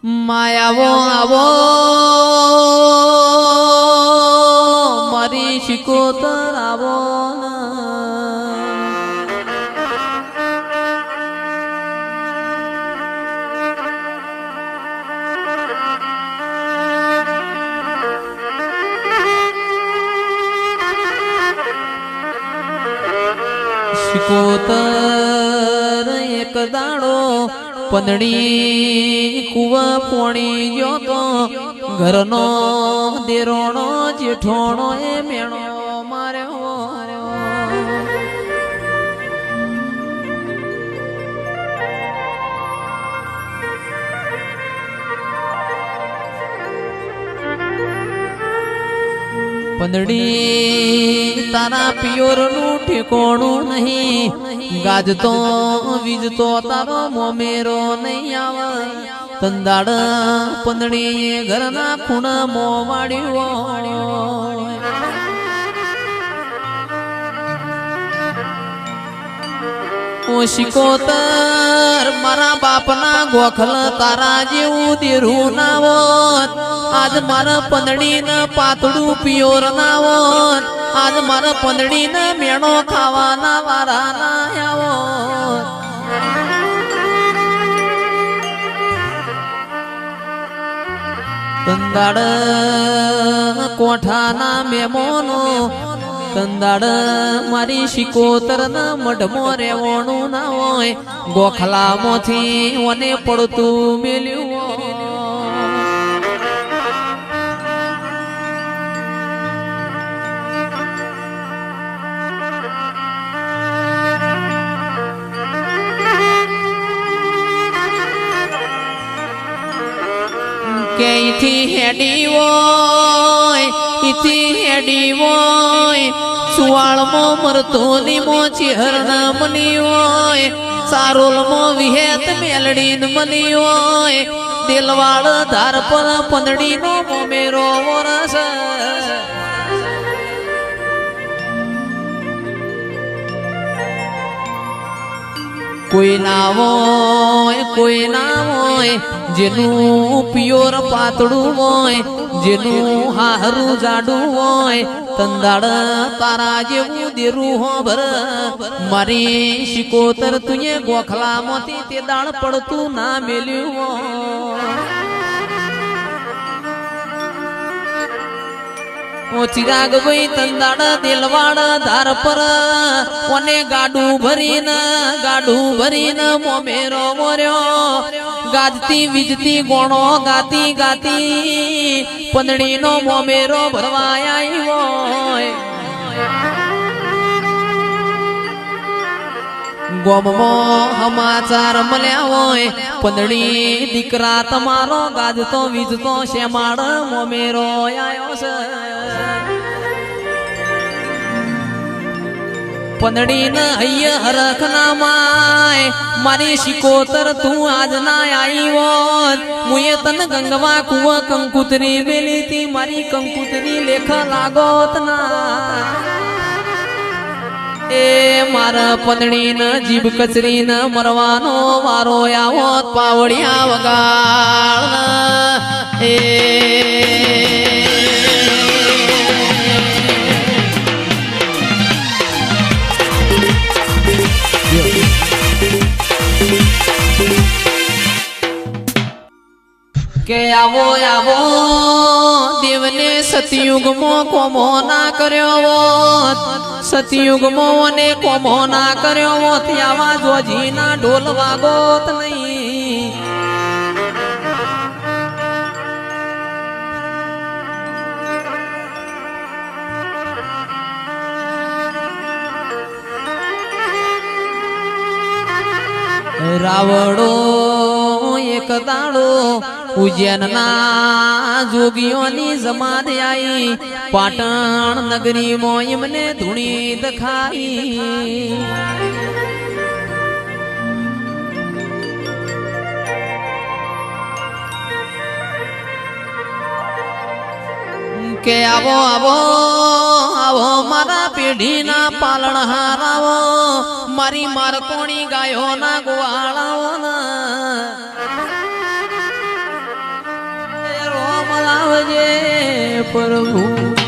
માયાવો આવો મારી શિકોતર આવો શિકોતર એક દાડો પંદડી કુવા પોણી જો તો ઘરનો દેરોણો જેઠોણો એ મેણો માર્યો પંદડી તારા પિયોર નું ઠેકોણું નહીં ગાજતો વીજતો તારો મોમેરો નહીં આવે તંદાડ પંદડી ઘરના ખૂણા મો વાળ્યો શિકોતર મારા બાપના ગોખલ તારા જેવું દેરું ના હોત આજ મારા પંદડી ને પાતળું પિયોર ના હોત આજ મારા પંદડી ને મેણો ખાવાના વારા ના આવો તંદાડ કોઠાના મેમોનો તંદાડ મારી શિકોતર ના મઢમો રેવણું ના હોય ગોખલામાંથી ઓને પડતું મેલ્યું કે ઈથી હેડી હોય ઈથી હેડી હોય સુવાળમો મરતો નીમો ચેહર ના મની હોય સારોલમો વિહેત મેલડીન મની હોય દિલવાળ ધાર પર પંદડી નો મોમેરો વરસ કોઈ ના હોય જેનું પિયોર પાતળું હોય જેનું હારું જાડું હોય તંદાડ તારા જેવું દેરું હો ભર મારી શિકોતર તુએ ગોખલામાંથી તે દાળ પડતું ના મેલ્યું ઓ ચિરાગ ભાઈ તંદાડ દિલવાડ ધાર પર કોને ગાડું ભરીને મોમેરો મોર્યો ગાજતી વીજતી ગોણો ગાતી પંદડી નો મોમેરો ભરવાય હોય ગોમમાં સમાચાર મળ્યા હોય પંદડી દીકરા તમારો ગાજતો વીજતો શેમાડ મોમેરો આયો છે પંદડી ન હૈયા હરખ ના માય મારી શિકોતર તું આજ ના આવી હોત મુએ તન ગંગવા કુવા કંકુતરી મેલી તી મારી કંકુતરી લેખ લાગોત ના એ મારા પંદડી ન જીભ કચરી ન મરવાનો વારો આવોત પાવડિયા વગાડ એ કે આવો દેવને સતયુગમાં કોમો ના કર્યો હોત સતયુગમાં ને કોમો ના કર્યો હોત આવા જોજી ના ઢોલ વાગોત નહીં રાવડો એક દાડો ઉજ્જૈન ના જોગીઓની જમાત આઈ પાટણ નગરી માં એમને ધૂણી દખાઈ કે આવો મારા પેઢી ના પાલણ હારાવો મારી મારકોણી ગાયો ના ગોવાળાઓ પ્રભુ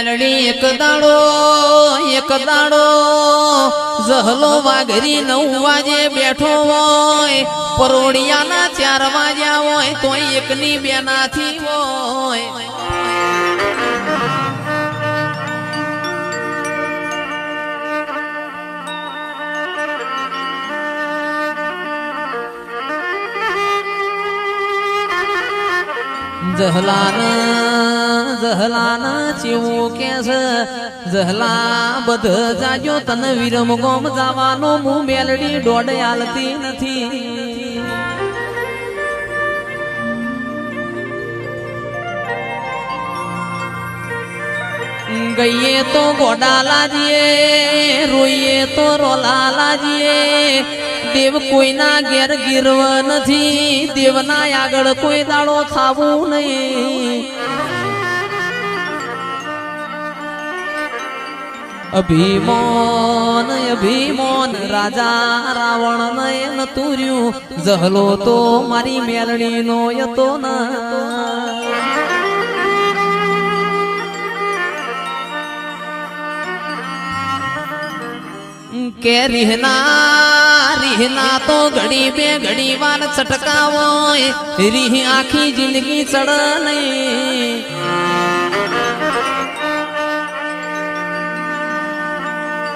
મેલડી એક દાડો જહલો વાઘરી 9 વાગે બેઠો હોય પરોડિયાના 4 વાગ્યા હોય તોય એકની બેનાથી હોય જહલાના ચેવું કે છે જહલા બધ જાજો તન વિરમ ગોમ જવાનો હું મેલડી દોડ આલતી નથી ગઈએ તો ગોડા લાજીએ રોઈએ તો રોલા લાજીએ દેવ કોઈના ઘેર ગીરવ નથી દેવના આગળ કોઈ દાડો થાવું નહીં અભિમાન રાજા રાવણ નયન તુર્યું જહલો તો મારી મેલડી નો યતો ના કે રીહના તો ઘડી બે ઘડી વાર છટકાવો રીહ આખી જિંદગી ચડ નહીં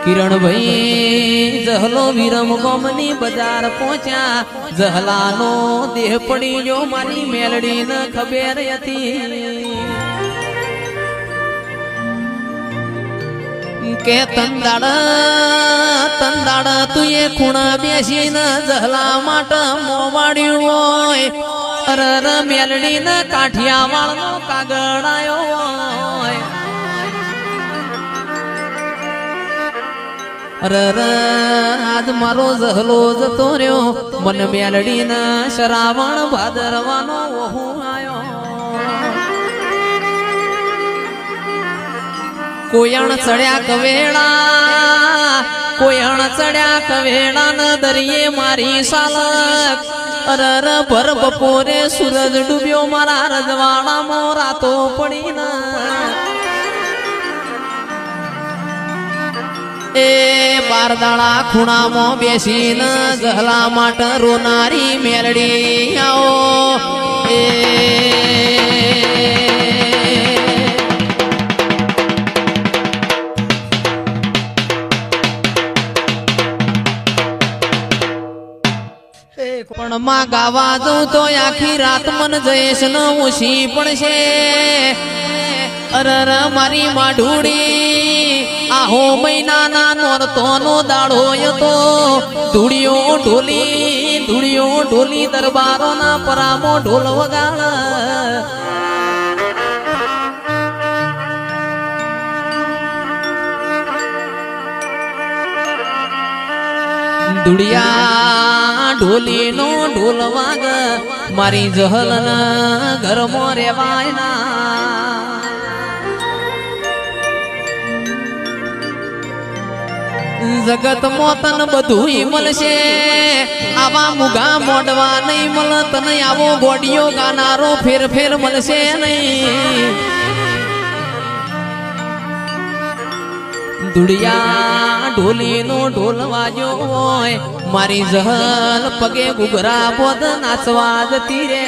કિરણભાઈ જહલો વિરમ ગોમની બજાર પહોંચ્યા જહલાનો દેહ પડી જો મારી મેલડી ન ખબર હતી કે તંદાડ તું એ ખૂણા બેસીને જહલા માટે મોવાડ્યું હોય અરર મેલડી ને કાઠિયાવાડ નો કાગળ આયો હોય અરર આજ મારો જહલો જતો રહ્યો મન મેલડી ને શ્રાવણ ભાદરવાનો ઓહુ આયો કોયણ ચડ્યા કવેળા ન દરિયે મારી સાલક અરર ભર બપોરે સૂરજ ડૂબ્યો મારા રજવાડામાં રાતો પડી એ બારદાળા ખૂણામાં બેસીને જહલા માટે રોનારી મેલડી આવો એ પણ માં ગાવા દઉં તો આખી રાત મન જયેશ ન ઓછી પડશે અરર મારી માઢુડી આહો મહિનાના નોરતો નો દાડો હતો ધૂળિયો ઢોલી દરબારો ના પરામો ઢોલ વગાડ દુડિયા ઢોલી નો ઢોલ વાગ મારી જહલ ના ઘરમાં રેવાય ના જગત મોતન બધું મળશે આવા મુગા મોડવા નહીં મળ તને આવો ગોડિયો ગાનારો ફેર મળશે નહીં દુડિયા ઢોલી નો ઢોલ વાજો હોય મારી જહલ પગે ગુગરા બોધ નાચવા જતી રે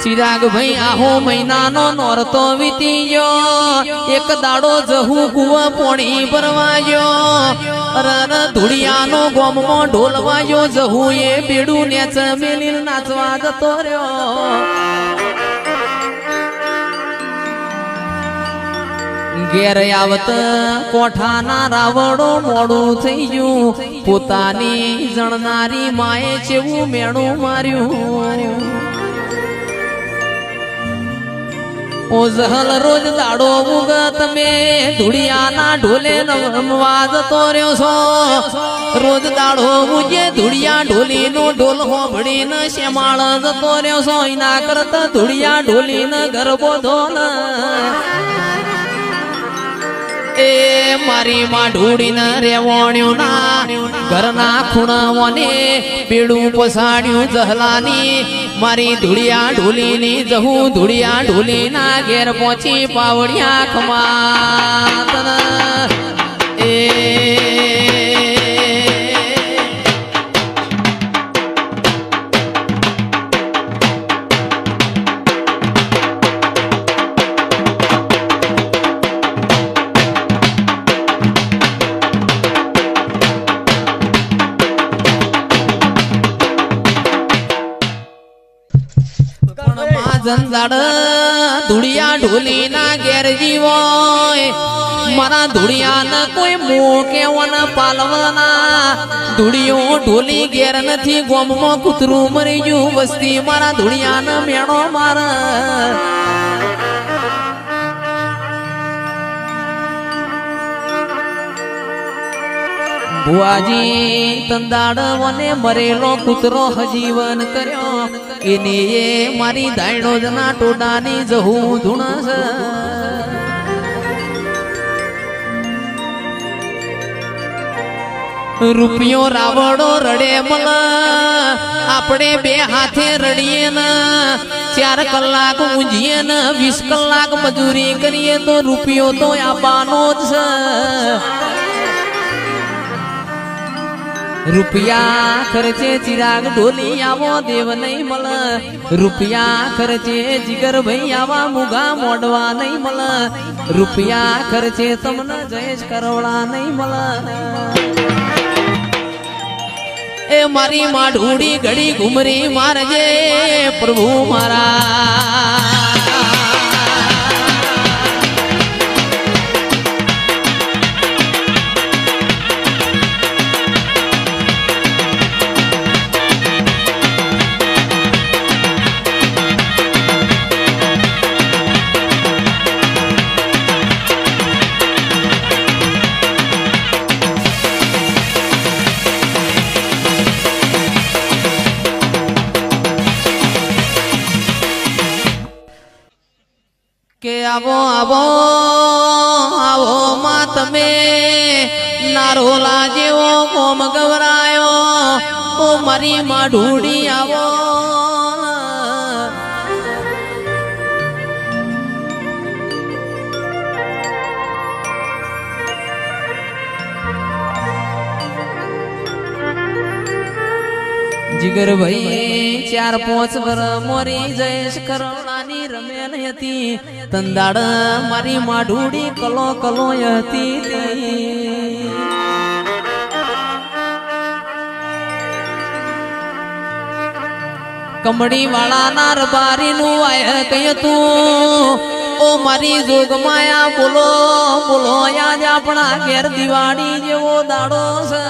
ચિરાગ ભાઈ આહો મહિનાનો નોરતો વીતી ગયો એક દાડો જહુ કુવા પોણી ભરવાયો અરર ધુડિયાનો ગોમમાં ઢોલ વાજો જહુ એ બેડું નેચ મેલી નાચવા જતો રહ્યો ઘેર આવત કોઠાના રાવડો મોડું થઈ ગયું પોતાની જણનારી માએ ચેવું મેણું માર્યું ઓ જહલ રોજ દાડો ઉગત મે ધુડિયાના ઢોલે રમવા જતો રહ્યો છો રોજ દાડો ઉગે ધુડિયા ઢોલીનો ઢોલ હોભળીને શ્યામાળ જતો રહ્યો છો એના કરતા ધુડિયા ઢોલીને ગરબો ધોલ એ મારી માં ઢૂડીને રેવણ્યું ના ઘરના ખૂણાઓને બેડું પસાડ્યું જહલાની મારી ધુડિયા ઢોલીની જહું ધુડિયા ઢોલીના ઘેર પહોંચી પાવડિયા ખમાતન એ જંજાડ ધુડિયા ઢોલી ના ઘેર જીવો મારા ધુડિયા ન કોઈ મોં કેવન પાલવના ધુડિયો ઢોલી ઘેર નથી ગોમમાં કૂતરું મરી ગયું વસ્તી મારા ધુડિયા ન મેણો મારા ભુવાજી તંદાડ વને મરેલો કૂતરો હજીવન કર્યો એને એ મારી દાયણો જના ટોડાની જહું ધૂણસ રૂપિયો રાવડો રડે મલ આપણે બે હાથે રડીએ ને 4 કલાક ઊંઘીએ ને 20 કલાક મજૂરી કરીએ તો રૂપિયો તો આપવાનો જ છે રૂપિયા ખર્ચે ચિરાગ ઢોલી આવો દેવ નહીં મળ રૂપિયા ખર્ચે જીગર ભાઈ આવા મુગા મોડવા નહીં મળ રૂપિયા ખર્ચે તમને જયેશ કરવડા નહીં મળ એ મારી માં ઢૂડી ઘડી ઘુમરી મારજે પ્રભુ મારા કે આવો આવો આવો માં તમે નારોલા જેવો કોમ ગવરાયો ઓ મારી માં ઢૂડી આવો જીગર ભાઈ 4-5 વર મોરી જયેશ કરવડાની રમેલ હતી તંદાડ મારી માં ઢૂડી કલો કલો હતી કમડી વાળા ના રબારી નું આય કય તું ઓ મારી જોગ માયા બોલો બોલો આજ આપણા ઘેર દિવાળી જેવો દાડો છે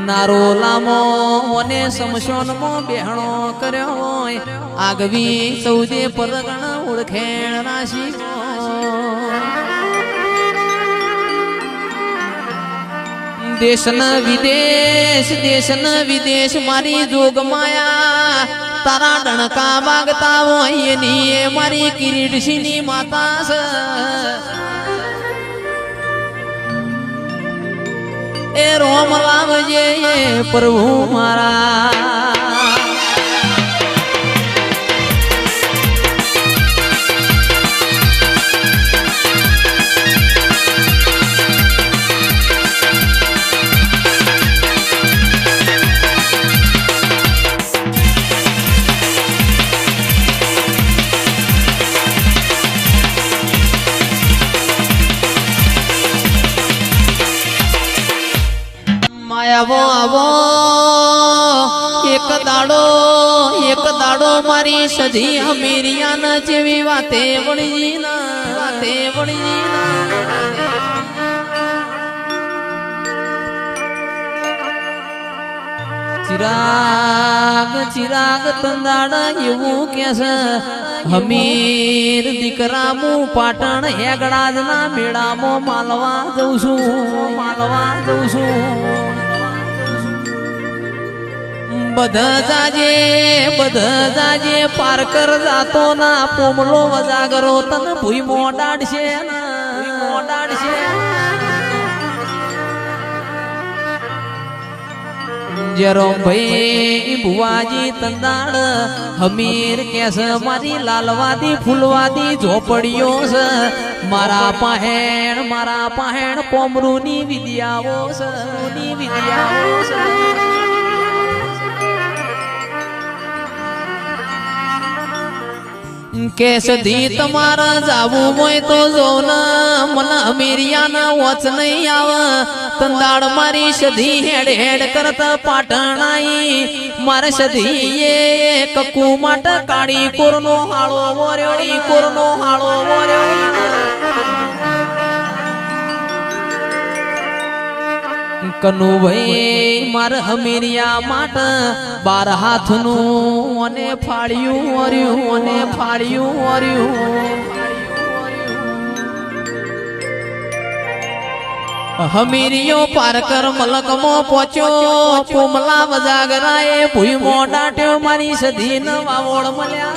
નારો લામો મને સમશોનમાં બેહણો કર્યો આગવી સૌદે પરગણ ઓળખેણ રાશી દેશ વિદેશ મારી જોગ માયા તારા ડણકા માગતા હોય એની એ મારી કિરીટસિંહની માતા છે એ રોમ લાવજે પ્રભુ મારા આવો આવો એક દાડો મારી સધી અમીરિયા જેવી વાતે વળી ચિરાગ ચિરાગ તંદાડ એવું કેસે હમીર દીકરા હું પાટણ હેગડાજ ના મેળામાં માલવા જઉં છું બધા જાજે પારકર જાતો ના પોમલો વજાગરો તન ભૂઈ મોડાડશે જેરો ભાઈ ભુવાજી તંદાડ હમીર કેસ મારી લાલવાદી ફૂલવાદી ઝોપડીઓ છે મારા પાહેણ પોમરૂની વિદ્યાઓ છે કેસ દી તમારા જાવું હોય તો જો ના મને અમીરિયાના વચ નહીં આવે તંદાડ મારી સધી હેડ કરતા પાટણ આઈ મારે સધી એ કકુ માટે કાળી કોરનો હાળો વર્યો કનુભાઈ મારે હમીરિયા માટે 12 હાથનું અને ફાળ્યું હમીરિયો પારકર મલકમો પહોંચ્યો પોમલા વજાગરાએ ભૂઈ મોડાટ્યો મારી સધી ન વાવોળ મળ્યા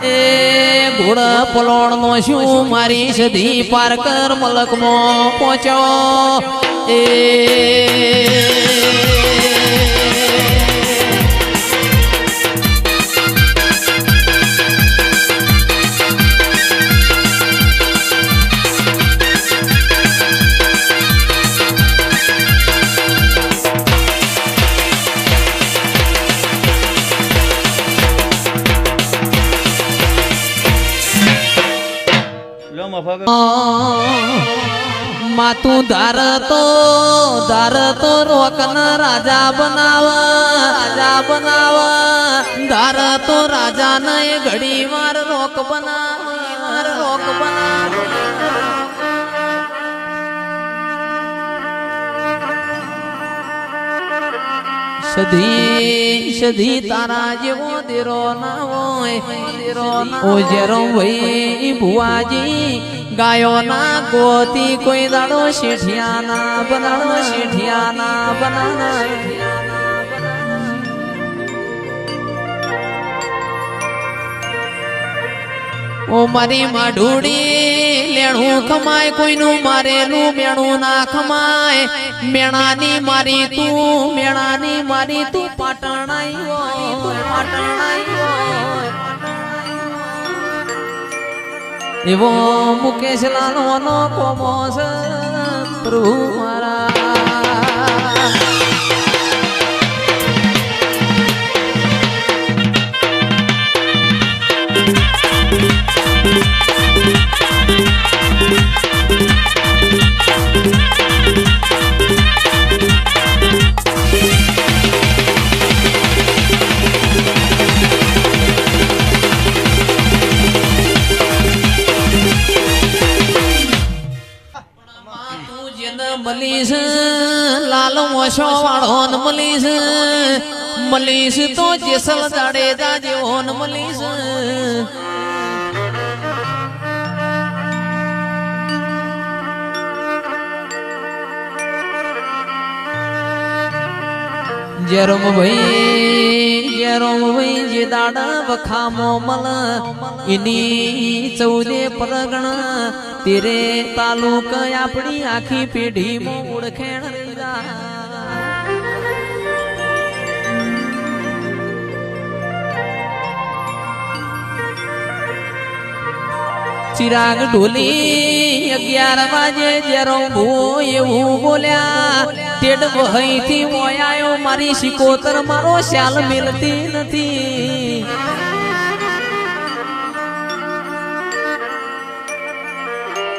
એ ઘોડ પલોણ નો શું મારી સધી પારકર મલકમાં પહોંચ્યો એ માતું ધારતો રોકન રાજા બનાવ ધારતો રાજા ને ઘડી વાર રોક બનાવ સધી તારા જેવો દેરો ના હોય ઓ જેરો ભાઈ ભુવાજી ગાયો ના ગોતી કોઈ દાડો શેઠિયા ના બનાના ઓ મારી માઢુડી લેણું ખમાય કોઈનું મારેલું મેણું ના ખમાય મેણાની મારી તું પાટણ એવો મુકેશ લાલવાનો કોમો છે પ્રભુ મારા મલીશ લાલ મોશો વાળો મલીશ તો જેસલ જાડેજા જેવો મલીશ જેરોમ ભાઈ જે દાડા વખામો મલ એની 14 પરગણ તેરે તાલુક આપણી આખી પેઢી માં ઓળખેણ ચિરાગ ઢોલી 11 વાગે જેરો ભૂ એવું બોલ્યા તેડ વહી થી મોયાયો મારી સિકોતર મારો શાલ મિલતી નથી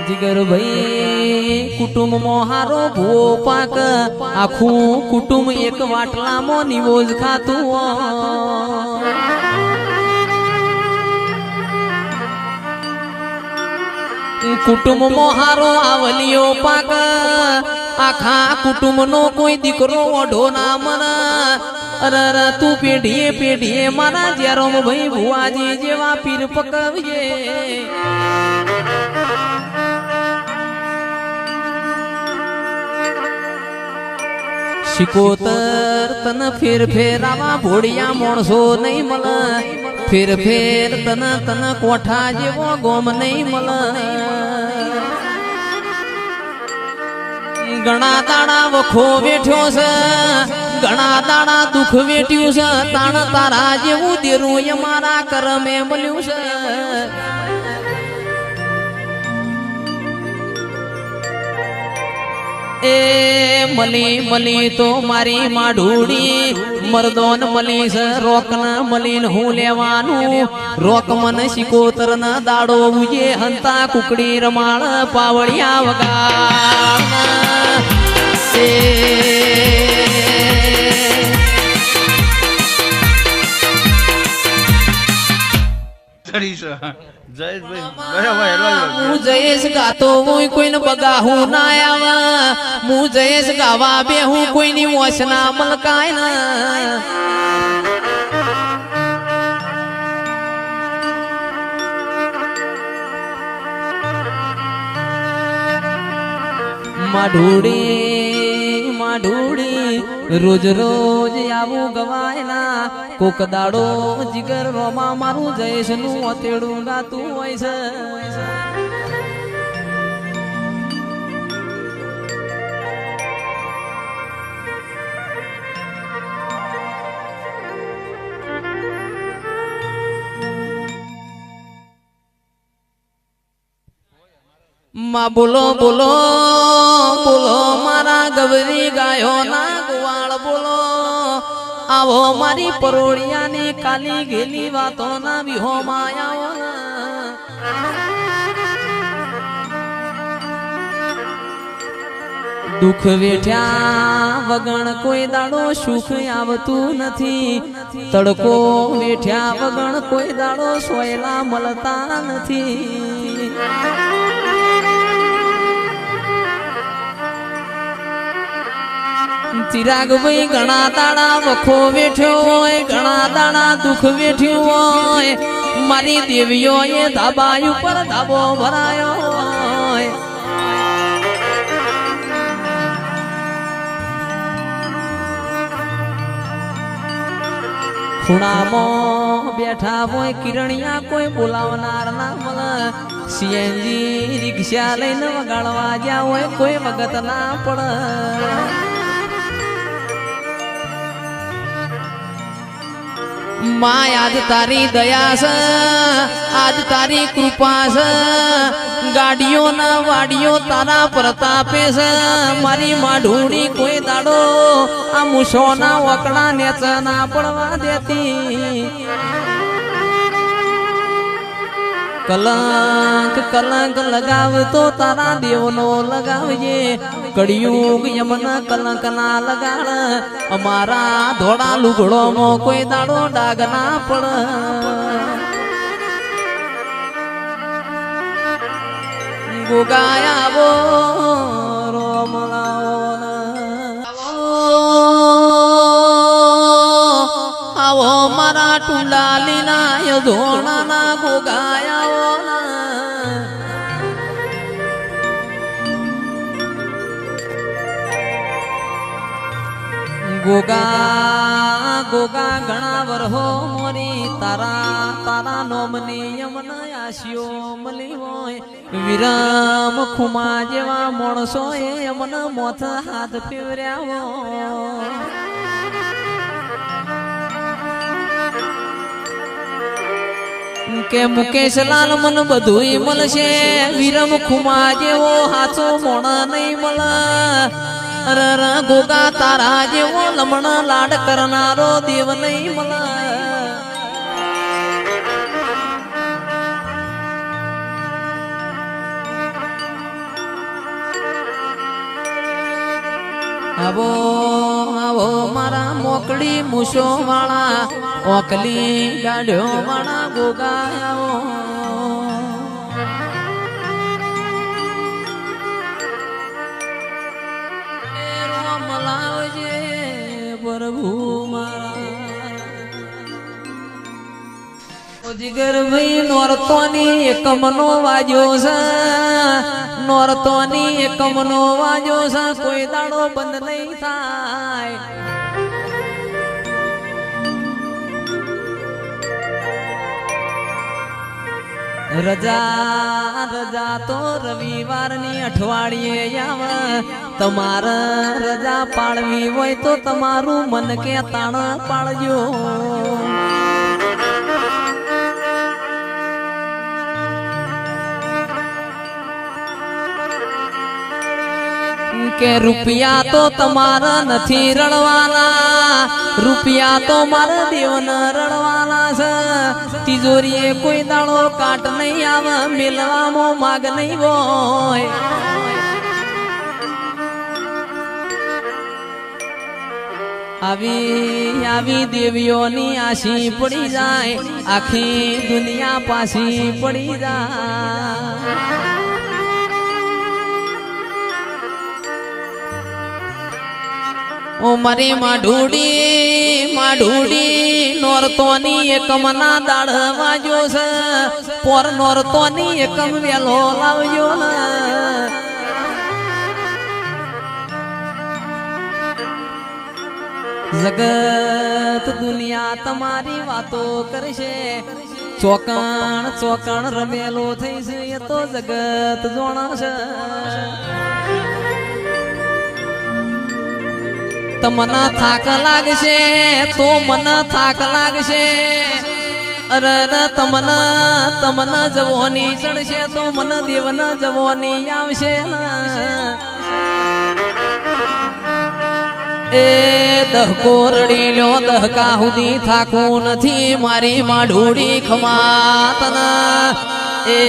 જીગર ભાઈ કુટુંબ મોહારો ભૂ પાક આખું કુટુંબ એક વાટલામાં નિવોજ ખાતું કુટુંબ મોહારો આવલિયો પાક આખા કુટુંબનો કોઈ દીકરો ઓઢો ના મને અરે તું પેઢીએ પેઢીએ મારા જેરોમ ભાઈ ભુવાજી જેવા પીર પકવીએ શિકોતર તન ફેર ફેરાવા ભોળિયા માણસો નહીં મળ ફેર ફેર તન તન કોઠા જેવો ગોમ નહીં મળ ઘણા દાડા વખો વેઠ્યો છે ઘણા દાડા દુઃખ વેઠ્યું છે તાણ તારા જેવું દેરું મારા કરમે મળ્યું છે એ મલી મલી તો મારી માઢુડી મરદોન મલી છે રોક ન મલીન હું લેવાનું રોક મન શિકોતર ન દાડો ઉજે હંતા કુકડી રમાળ પાવળિયા વગાડ જયેશ ગાતો હું કોઈને બગાહું ના આવા હું જયેશ ગાવા બે હું કોઈની મોશ ના મલકાય ના માઢુડી રોજ રોજ આવું ગવાયના કોક દાડો જીગર રોમા મારું જયેશ નું અથેડું ગાતું હોય છે માં બોલો બોલો બોલો મારા ગવરી ગાયો ના ગોવાળ બોલો આવો મારી પરોળિયાની કાલી ગેલી વાતો ના વિહો માયાઓ દુઃખ વેઠ્યા વગણ કોઈ દાડો સુખ આવતું નથી તડકો વેઠ્યા વગણ કોઈ દાડો સોયલા મળતા નથી ચિરાગ ભાઈ ઘણા દાડા વખો વેઠ્યો હોય ઘણા દાડા દુઃખ વેઠ્યું હોય મારી દેવીઓ એ ધાબા ઉપર ધાબો ભરાયો હોય ખૂણામાં બેઠા હોય કિરણિયા કોઈ બોલાવનાર ના મળે સીએનજી રિક્ષા લઈને વગાડવા જ્યાં હોય કોઈ વગત ના પડે માં આજ તારી દયા છે આજ તારી કૃપા છે ગાડીઓ ના વાડીઓ તારા પ્રતાપે છે મારી માઢુડી કોઈ દાડો આ મૂછો ના વકડા નેચ ના પડવા દેતી કલંક કલંક લગાવતો તારા દેવનો લગાવજે કળિયુગ યમન કલંક ના લગાડ અમારા ધોળા લુગડો માં કોઈ દાડો ડાગ ના પડ ગોગાયા બો આવો મારા ટુલા લીના ધોણા ના ગોગાયા ગોગા ગોગા ઘણા વરહો મોરી તારા તારા નોમની યમન આશિયો મળી હોય વિરમ ખુમા જેવા માણસો એ યમન મોથ હાથ ફેવર્યા હોય કે મુકેશ લાલ મન બધું મળશે વિરમ ખુમા જેવો હાચો મોણા નહીં મળે અરર ગોગા તારા જેવો લમણ લાડ કરનારો દેવ નહીં મળે આવો આવો મારા મોકળી મૂછો વાળા ઓકલી ગાડ્યો વાળા ગોગા આવો જીગર ભાઈ નોરતોની એકમનો વાજો છે નોરતોની એકમનો વાજો છે કોઈ દાડો બંધ નહીં થાય રજા રજા તો રવિવારની અઠવાડિયે આવે તમારે રજા પાડવી હોય તો તમારું મન કે તાણ પાડજો કે રૂપિયા તો તમારા નથી રડવાના રૂપિયા તો મારા દેવને રડવાના છે તિજોરીએ કોઈ દાડો કાટ નહીં આવે મેલવામાં માગ નહીં હોય આવી આવી દેવીઓની આશી પડી જાય આખી દુનિયા પાછી પડી જાય ઓ મારી માઢુડી નોરતોની એકમના દાડ વાજો છે પોર નોરતોની એકમ વેલો લાવજો ને જગત દુનિયા તમારી વાતો કરશે ચોકણ ચોકણ રમેલો થઈ છે એ તો જગત જોણશે તમને થાક લાગશે તો મને થાક લાગશે અરે તમને તમને જવાની ચડશે તો મને દેવને જવાની આવશે એ દહકો રડી લ્યો દહકા સુધી થાકું નથી મારી માઢુડી ખમાતના એ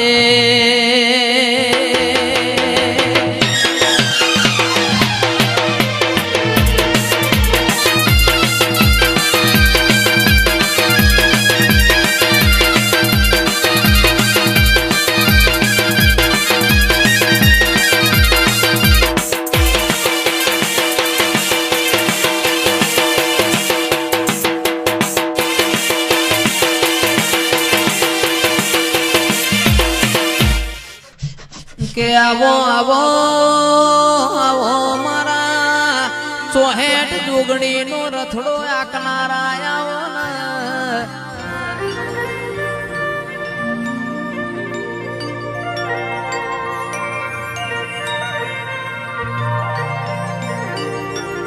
કે આવો આવો આવો મારા ચોહેટ જોગણી નો રથડો આકનારા આવો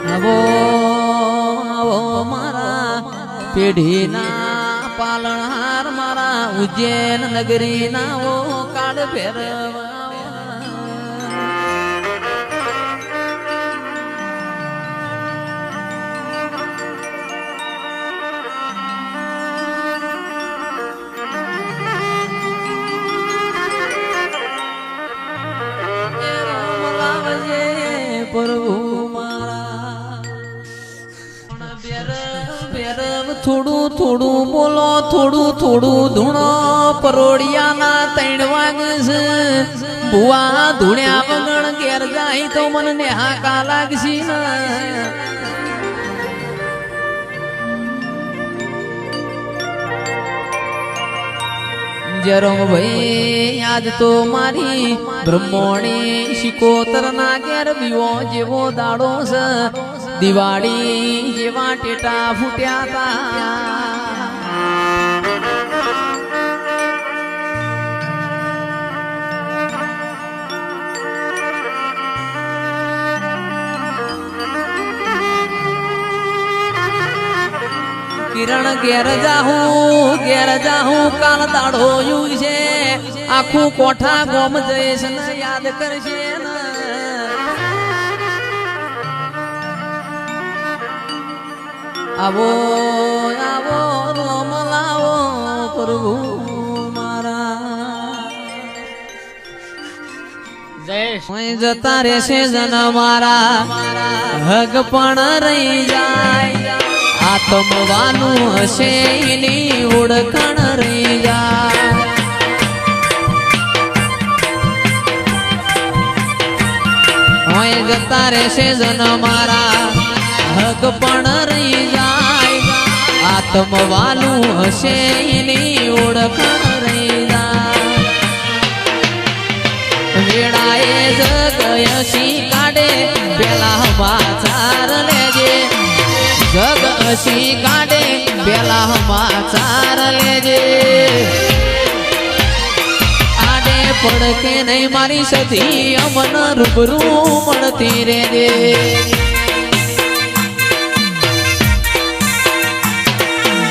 આવો આવો મારા પેઢીના પાલનહાર મારા ઉજ્જૈન નગરી ના ઓ કાળ ફેરવા પ્રભુ મારા થોડું થોડું બોલો થોડું થોડું ધૂણો પરોડિયાના તૈણ વાગશે ભુવા ધૂણ્યા વગણ ઘેર જાય તો મને નેહાકા લાગશી ને જરમ ભાઈ આજ તો મારી બ્રહ્મણી શિકોતર ના ઘેર બીવો જેવો દાડો છે દિવાળી જેવા ટેટા ફૂટ્યા તા કિરણ ઘેર જાહું કાલ દાડો યુ છે આખું કોઠા ગોમ જઈશ ને યાદ કરશે ને આવો આવો રોમ લાવો પ્રભુ મારા જતા રહેશે જન મારા હગ પણ રહી જાય આત્મવાનું હશે એની ઓળખાણ રહી જાય હોય જતા રહેશે જન મારા હક પણ રહી જાય આત્મ ગમવાલું હશે એની ઓળખ રહી વેળાએ જગયસી કાઢે પેલા સમાચાર લેજે જગયસી કાઢે પેલા સમાચાર લેજે આડે પડકે નહીં મારી સતી અમન રૂબરૂ મળતી રેજે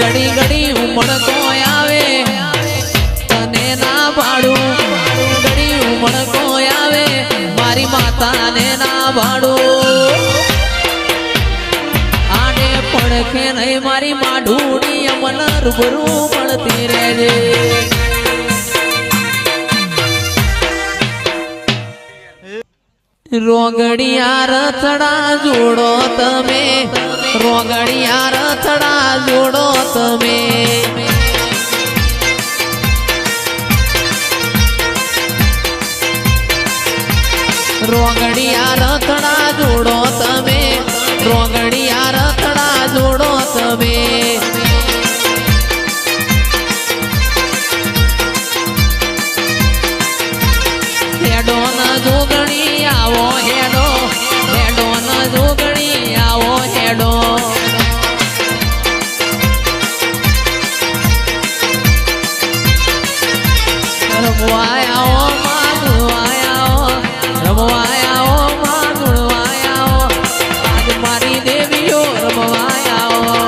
ઘડી ઘડી ઉમળકો આવે તને ના પાડું ઘડી ઉમળકો આવે મારી માતાને ના પાડું આને પડખે નહીં મારી માઢુડી અમન રૂબરૂ મળતી રહેજે રોગડિયા રથડા જોડો તમે રોગડિયા રથડા જોડો તમે રોગડિયા રથડા જોડો તમે રોગડિયા રથડા જોડો તમે હેડો ન જોગણી આવો હેડો હેડો ન જોગણી આવો હેડો રમવાયાઓ માગવાયાઓ રમવાયાઓ માગવાયાઓ આજ મારી દેવીઓ રમવાયાઓ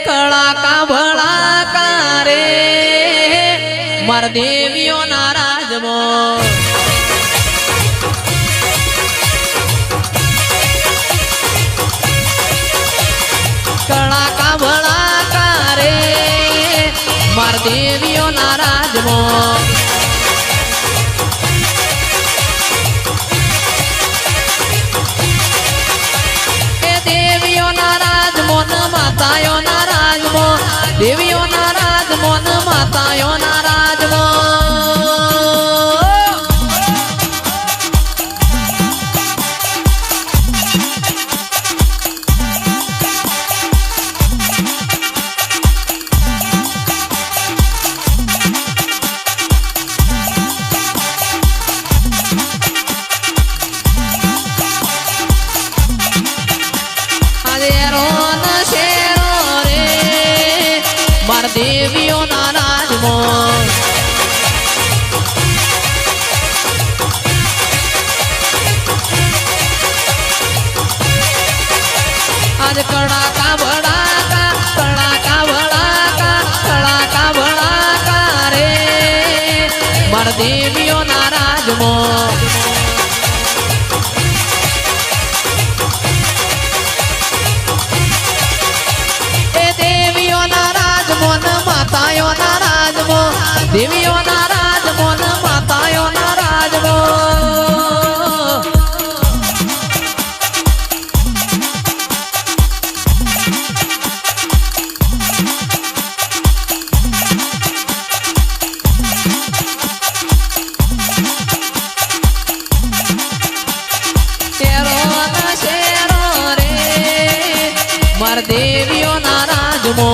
કળાકા ભળાકા રે માર દેવીઓ ના રાજમાં કળાકા ભળાકા રે માર દેવીઓ ના રાજમાં દેવીઓ ના રાજમોન માતાયો ના રાજમો દેવીઓ ના રાજમોન માતાયો ના રાજમો દેવીઓ ના રાજમોન આજ કડાકા ભડાકા કડાકા ભડાકા કડાકા ભડાકા રે માર દેવીઓ ના રાજમોન માતાયો ના રાજમો દેવીઓ ના રાજમો માતાયો ના રાજમો શેરો ના શેરો રે માર દેવીઓ ના રાજમો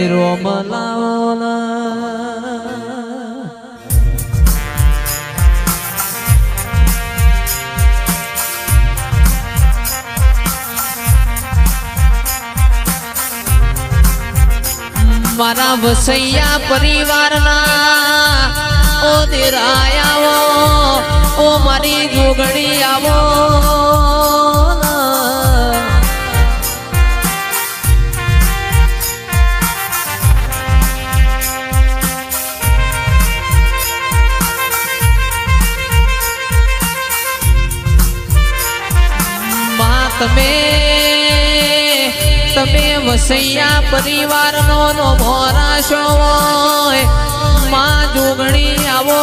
રોમ લાવો મારા વસૈયા પરિવારના ઓ દેરાય આવો ઓ મારી જોગણી આવો તમે વસૈયા પરિવારનો નો મોરાશો હોય માં જોગણી આવો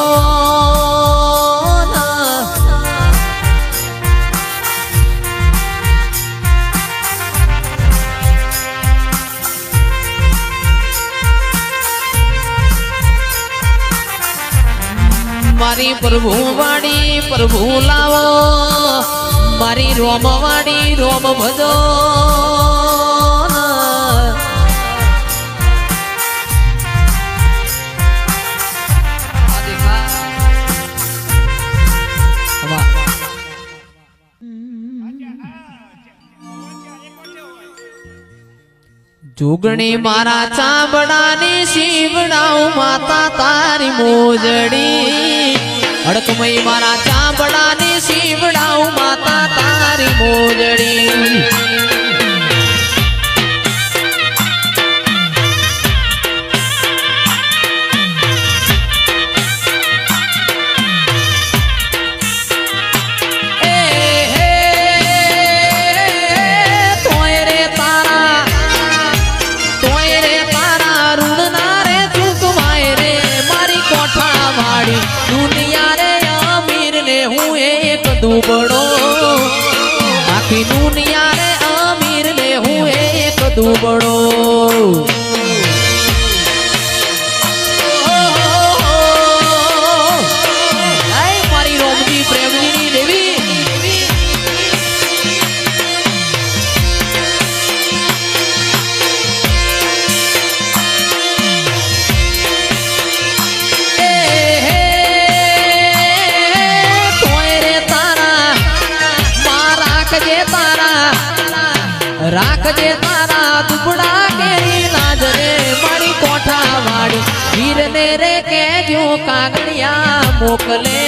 મારી પ્રભુ વાડી પ્રભુ લાવો મારી રોમ વાડી રોમ ભજો જોગણી મારા ચાંબડાની શીવડાઉ માતા તારી મોજડી અડકમય મારા ચાંબડાની શીવડાઉ માતા તારી મોજડી દુબળો આખી દુનિયા રે અમીર ને હું એક દુબળો મારી રોમજી પ્રેમજીની દેવી રાખજે તારા દુબળા કેરી લાજરે મારી કોઠા વાળી વીરને રે કેજો કાગળિયા મોકલે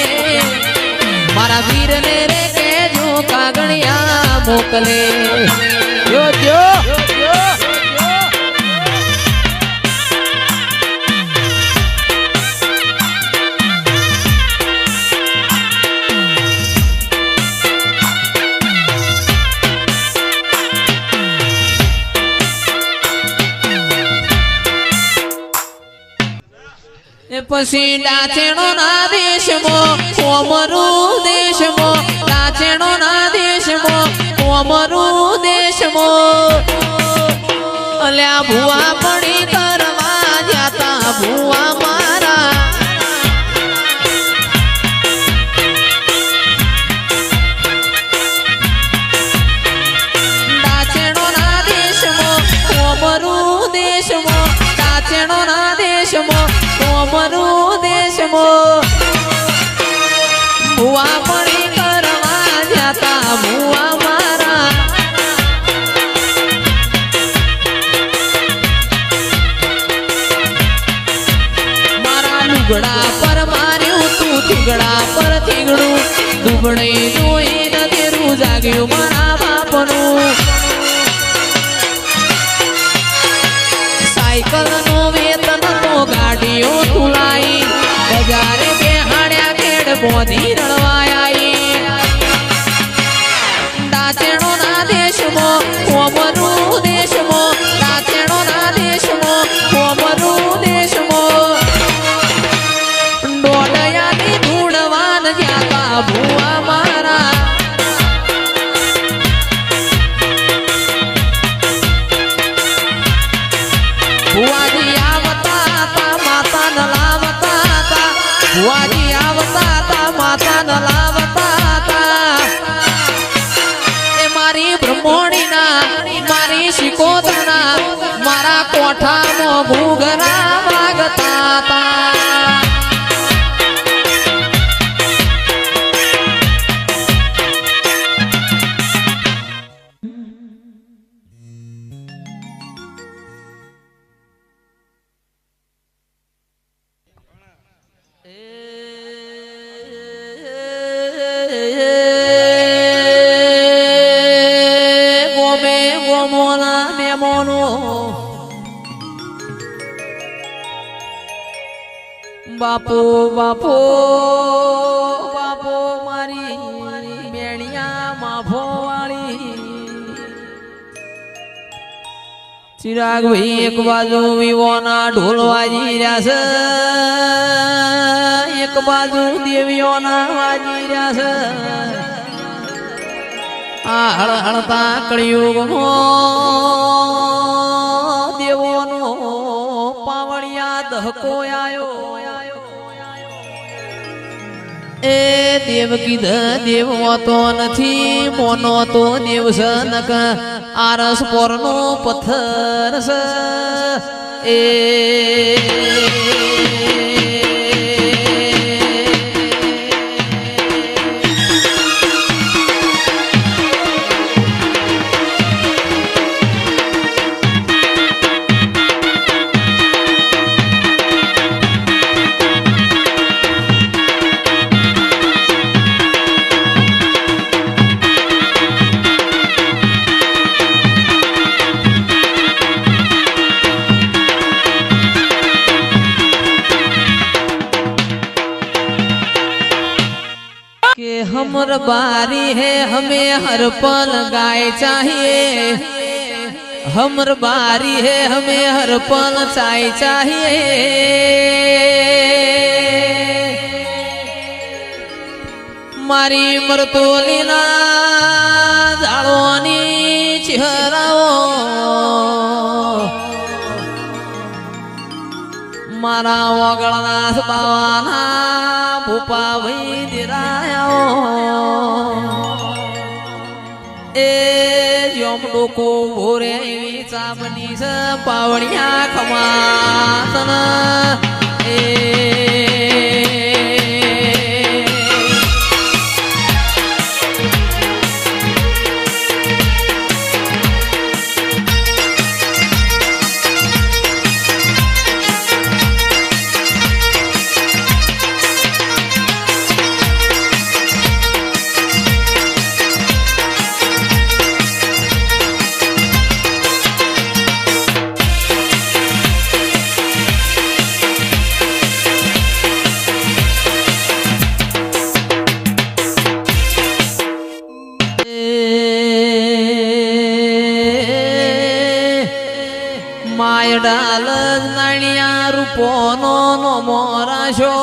મારા વીરને રે કેજો કાગળિયા મોકલે જો જો પછી ડાચેણો ના દેશમાં કોમરું દેશમાં ડાચેણો ના દેશમાં કોમરું દેશમાં અલ્યા ભુવા પડી કરવા જાતા ભુવા મારા ડાચેણો ના દેશમાં કોમરું દેશમાં ડાચેણો ના દેશમાં કોમરું દેશમાં ભુવા પડી કરવા જાતા ભુવા મારા મારા લુગડા પર માર્યું તું થીગડા પર થીગડું દુબળે જોઈ નદીરું જાગ્યું મારા બાપનું સાયકલ નો વેતન તો ગાડીઓ તુલાઈ બજારે બેહાડ્યા ખેડ બોધી રળવાયા ડાચેણો ના દેશમાં કોમરું દેશમાં ડાચેણો ના દેશમાં કોમરું દેશમાં ડોડયાની ધૂળવાન જાતા ભુવા મારા ભુવાજી આવતા તા માતા ન લાવતા તા ભુવાજી આવતા તા માતા ન લાવતા તા એ મારી બ્રહ્મોણીના મારી શિકોતરના મારા કોઠામાં ઘૂઘરા વાગતા હતા. બાપો બાપો બાપો મારી મેણિયા માફો વાળી ચિરાગ ભાઈ એક બાજુ વિવોના ઢોલ વાજી રહ્યા છે, એક બાજુ દેવીઓના વાજી રહ્યા છે. આ હળહળતા કળિયુગમાં દેવોનો પાવળિયા દહકો આયો. એ દેવ કીધ દેવ હોતો નથી, મોનો તો દેવ સનક આરસ પોરનો પથ્થર છે. हमर बारी है हमें हर पल गाय चाहिए, हमर बारी है हमें हर पल चाय चाहिए. मारी मरतोलीना जाळोनी चेहराओ मारा वगळना बावाना ભૂપા ભાઈ દિરાયો. એ જોમ ડોકો ભોરે એવી ચાબની છે પાવડિયા ખમાતના. માય ડાલ નાણિયા રૂપોનો નો મોરાશો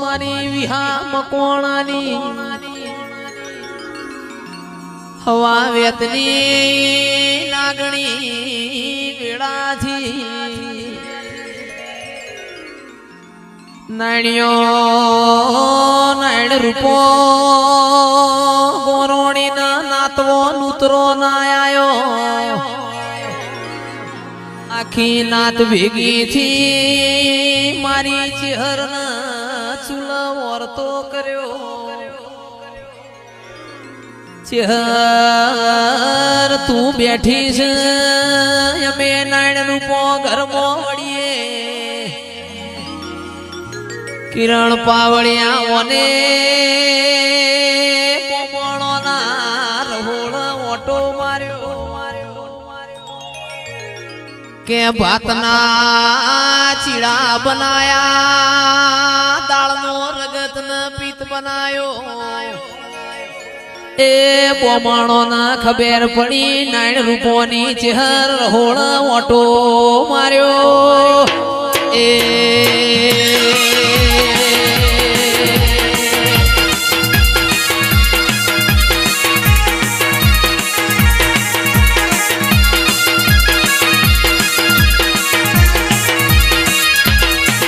મારી વિહા મકોણાની હવા વેતની લાગણી વેળાથી નાણિયો નાણ રૂપો ગોરોણી ના નાતવો નૂતરો ના આયો. આખી નાત ભેગી થી મારી ચહેર ચૂલા વર્તો કર્યો. ચહેર તું બેઠી છે અમે નાણ રૂપો ઘરમાં વળીએ. કિરણ પાવળિયા ઓને પોપણો ના રહોળ ઓટો માર્યો કે ભાતના ચીડા બનાયા, દાળનો રગત ન પિત્ત બનાયો. એ પોમાણો ના ખબર પડી નાણ રૂપોની ચહેર રહોળ ઓટો માર્યો. એ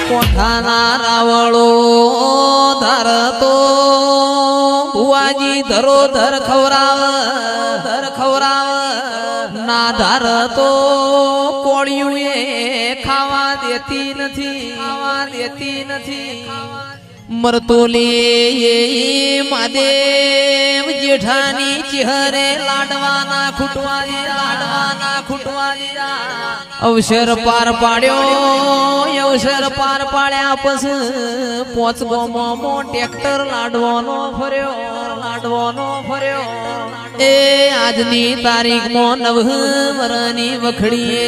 કોઠાના રાવળો ધરતો ભુવાજી ધરો ધર ખવરાવ ના ધાર તો કોળિયું એ ખાવા દેતી નથી મરતોલી માદેવ જેઠાની ચહેરે લાડવાના ખૂટવા અવસર પાર પાડ્યા પછી પોચ ગોમો ટ્રેક્ટર લાડવાનો ફર્યો એ આજની તારીખમાં નવમરની વખડીએ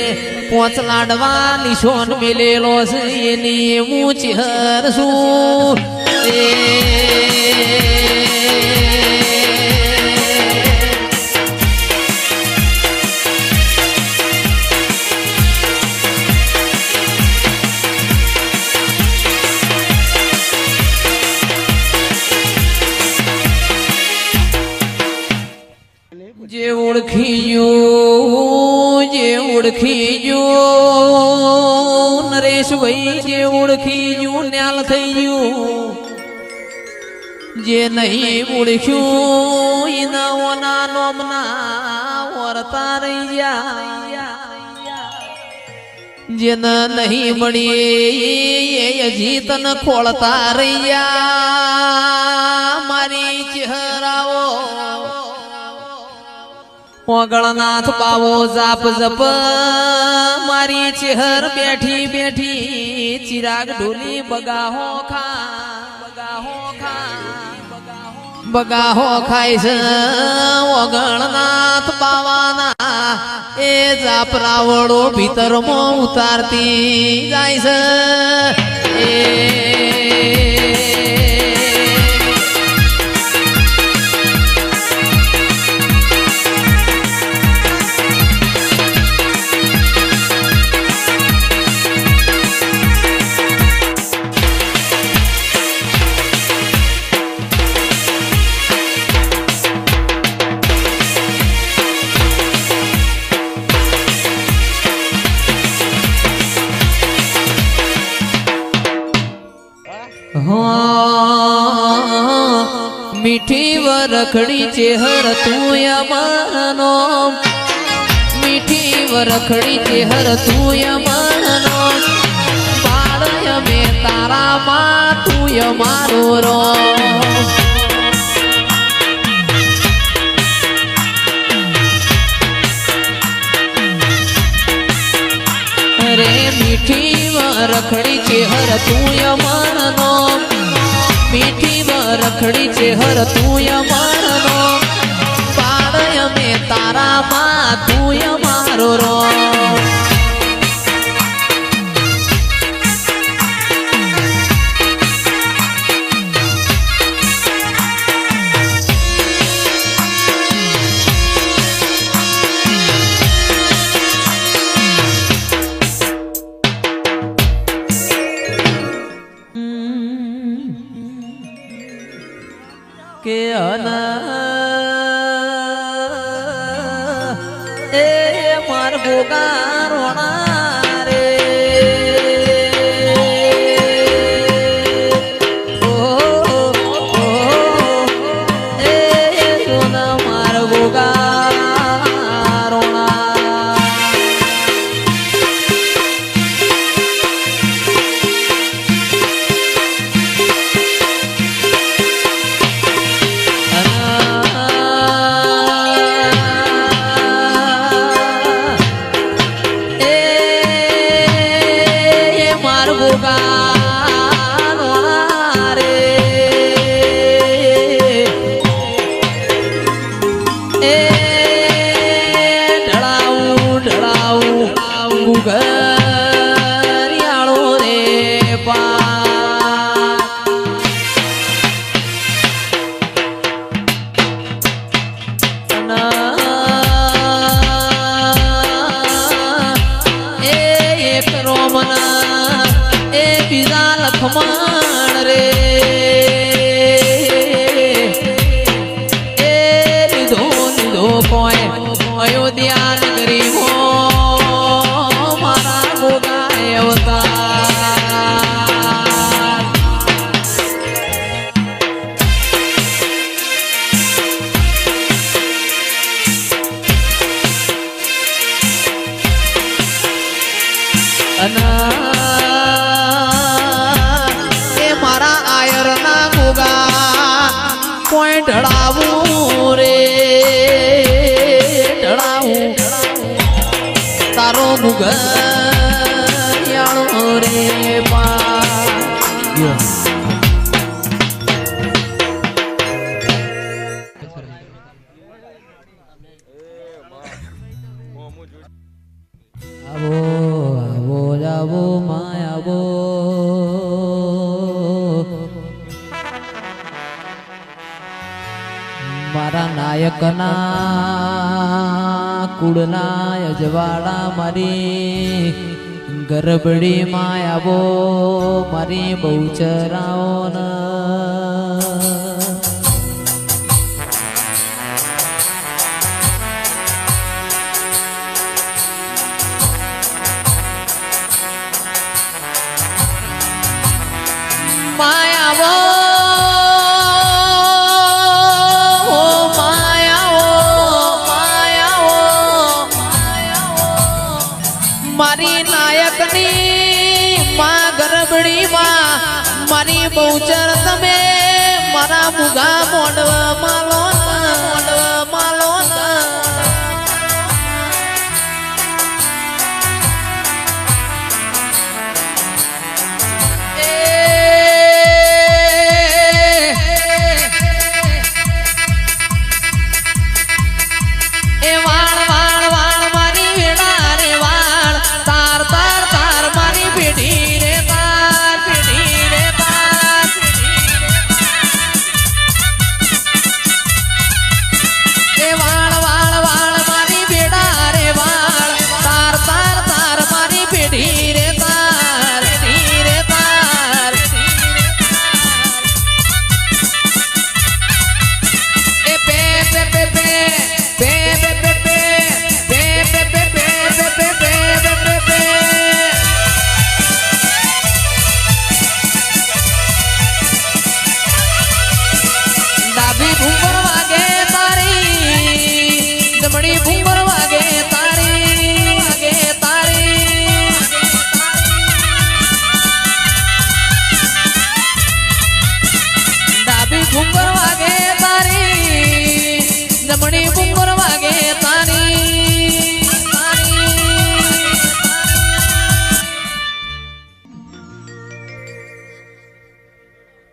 પોચ લાડવા નિશોન મેલેલો છે એની હું ચહેર છું જે ઓળખી ગયું નરેશભાઈ જે ઓળખી ગયું ન્યાલ થઈ ગયું જે નહીં ઓળખ્યું ઇનાઓના નોમના વર્તા રહી ગયા જેને નહીં મળી એ હજી તને ખોળતા રહી ગયા મારી ચહેરાઓ ઓગળનાથ બાવો જાપ જપ મારી ચહેર બેઠી ચિરાગ ઢોલી બગાહો ખાય છે ઓગળનાથ બાવાના એ જાપ રાવળો ભીતરમાં ઉતારતી જાય છે મીઠી વરખડી ચેહર તું યમનો મીઠી વરખડી ચેહર તું યમનો પાળય મે તારા માં તું યમારો રો અરે મીઠી વરખડી ચેહર તું યમનો મીઠી વરખડી ચેહર તું યમનો પાળય મે તારા માં તું યમારો રો કે એ માર ગોગા રોણા રે એ સોના માર ગોગા રોણા લખમણ રે એ લીધો કોઈ અયોધ્યા નગરી મારા ગોગાય અવતાર એ મારા આયરના ગોગા કોઈ ઢળાવું રે ઢળાવું તારો ગુગરિયાળો રે પા આવો આવો જાવો માય આવો મારા નાયકના કુળના અજવાળા મારી ગરબડી માં આવો મારી બહુચરાઓ માયાવો મારી નાયકની માં ગરબડી માં મારી બહુચર તમે મારા મુગા મોડવા માલો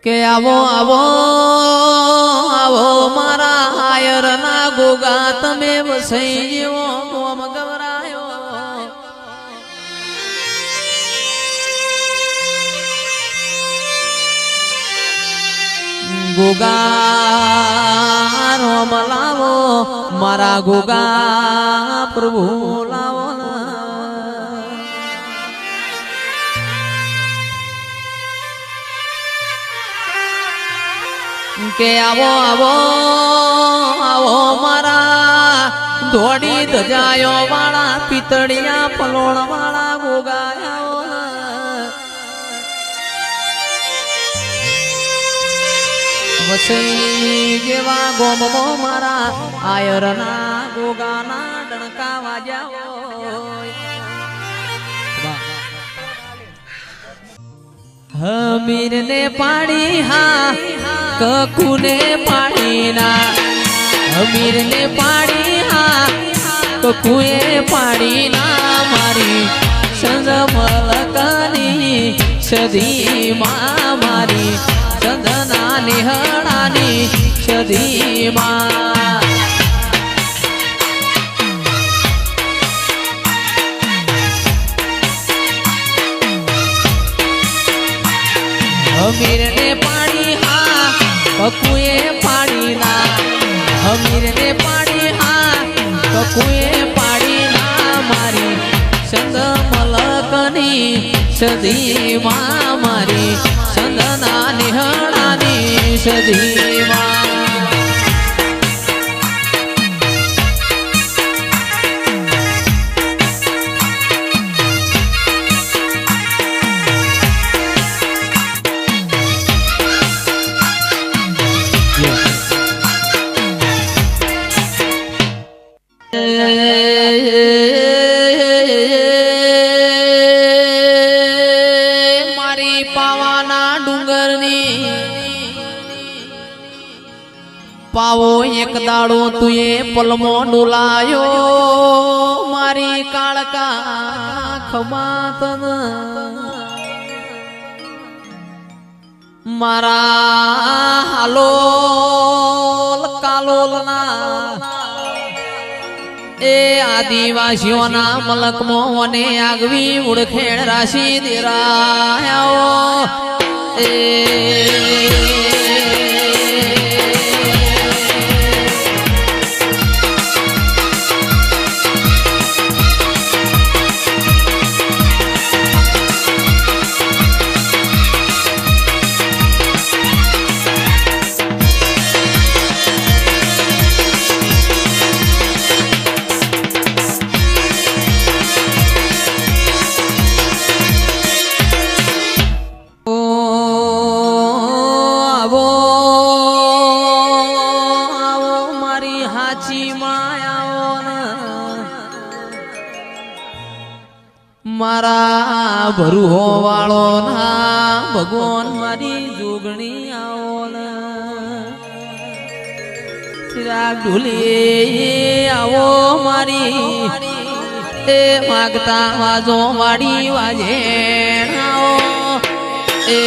કે આવો આવો આવો મારા આયર ના ગોગા તમે વસઈ જેવો મોમ ગવરાયો ગોગા રોમ લાવો મારા ગોગા પ્રભુ લાવો કે આવો આવો આવો મારા ધોડી ધજાયો વાળા પિતળિયા પલોણ વાળા ગોગાયો વસઈ જેવા ગોમો મારા આયરના ગોગાના ડણકા વાજ્યા હમીર ને પાડી હા કકુને પાડી ના હમીર ને પાડી હા કકુએ પાડી ના મારી સંગમલકની સદી માં મારી ચંદના નિહળાની સદી માં હમીર ને પાડી હા કકુએ પાડી ના હમીર ને પાડી હા કકુએ પાડી ના મારી ચંદમલકની સદી માં મારી ચંદના નિહળાની સદી માં પાવો એક દાડો તુએ પલમો ડોલાયો મારી કાળકા ખમાતન મારા હાલોલ કાલોલના એ આદિવાસીઓના મલકમાં અને આગવી ઉડખેડ રાશિ દેરાયો એ મારા ભરુહો વાળો ના ભગવાન મારી જોગણી આવો ચિરાગ ઢોલી આવો મારી એ માગતા વાજો વાડી વાજે આવો એ